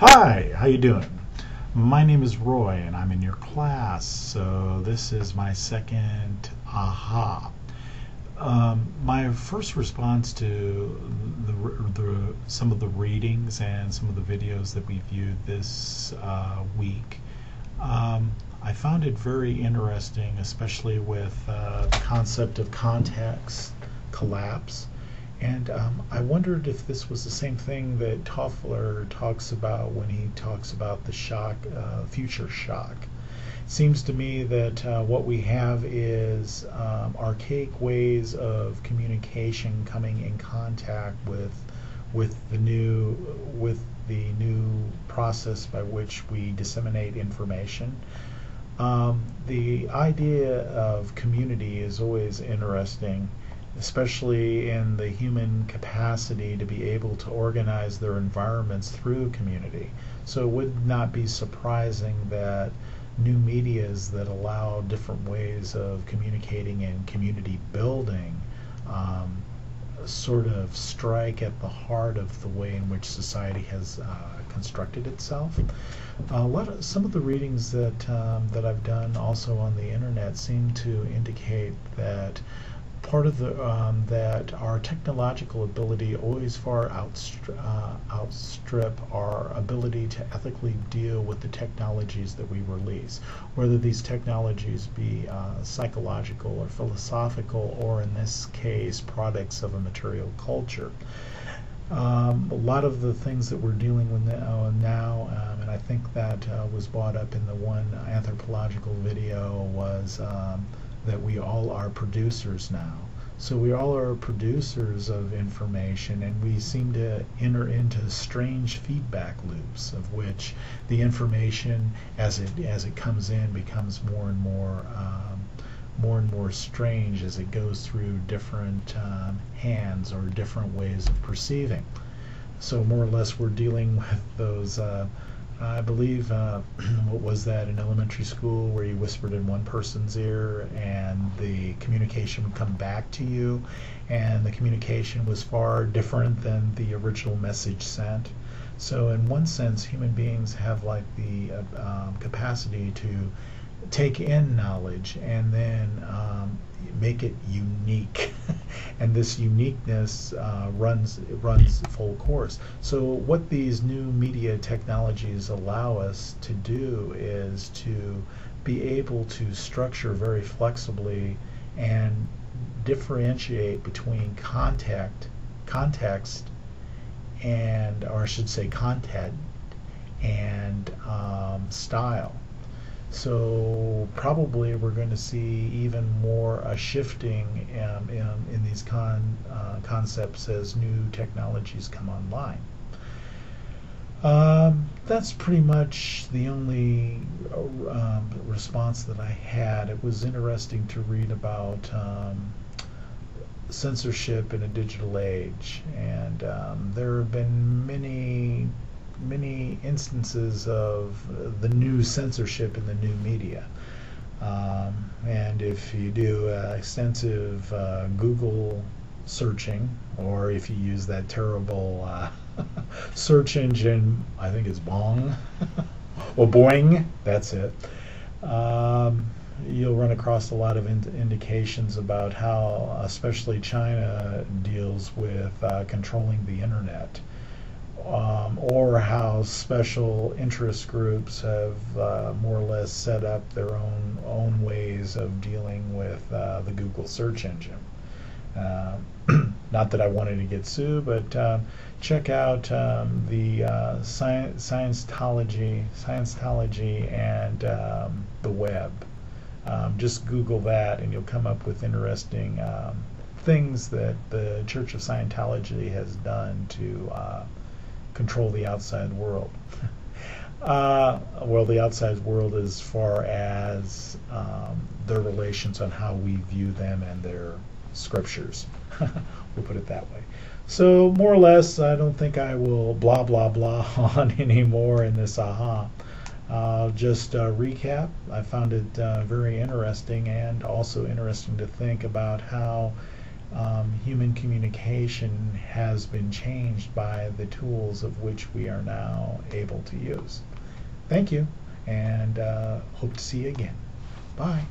Hi, how you doing? My name is Roy and I'm in your class, so this is my second aha. My first response to some of the readings and some of the videos that we viewed this week, I found it very interesting, especially with the concept of context collapse. And I wondered if this was the same thing that Toffler talks about when he talks about the shock, future shock. It seems to me that what we have is archaic ways of communication coming in contact with the new process by which we disseminate information. The idea of community is always interesting, especially in the human capacity to be able to organize their environments through community. So it would not be surprising that new medias that allow different ways of communicating and community building sort of strike at the heart of the way in which society has constructed itself. Some of the readings that I've done also on the internet seem to indicate that part of that our technological ability always far outstrip our ability to ethically deal with the technologies that we release, whether these technologies be psychological or philosophical, or in this case products of a material culture. A lot of the things that we're dealing with now, and I think that was brought up in the one anthropological video, was that we all are producers now. So we all are producers of information, and we seem to enter into strange feedback loops of which the information as it comes in becomes more and more strange as it goes through different hands or different ways of perceiving. So more or less we're dealing with those I believe, what was that in elementary school, where you whispered in one person's ear and the communication would come back to you, and the communication was far different than the original message sent. So in one sense, human beings have like the capacity to take in knowledge and then make it unique. And this uniqueness runs full course. So what these new media technologies allow us to do is to be able to structure very flexibly and differentiate between context and, or I should say content and style. So probably we're going to see even more a shifting in these concepts as new technologies come online. That's pretty much the only response that I had. It was interesting to read about censorship in a digital age, and there have been many instances of the new censorship in the new media. And if you do extensive Google searching, or if you use that terrible search engine, I think it's Bong, or Boing, that's it, you'll run across a lot of indications about how especially China deals with controlling the internet. Or how special interest groups have more or less set up their own ways of dealing with the Google search engine. Not that I wanted to get sued, but check out the Scientology and the web. Just Google that and you'll come up with interesting things that the Church of Scientology has done to control the outside world. Well, the outside world as far as their relations on how we view them and their scriptures. We'll put it that way. So more or less, I don't think I will blah blah blah on anymore in this aha. Just recap. I found it very interesting, and also interesting to think about how human communication has been changed by the tools of which we are now able to use. Thank you, and hope to see you again. Bye.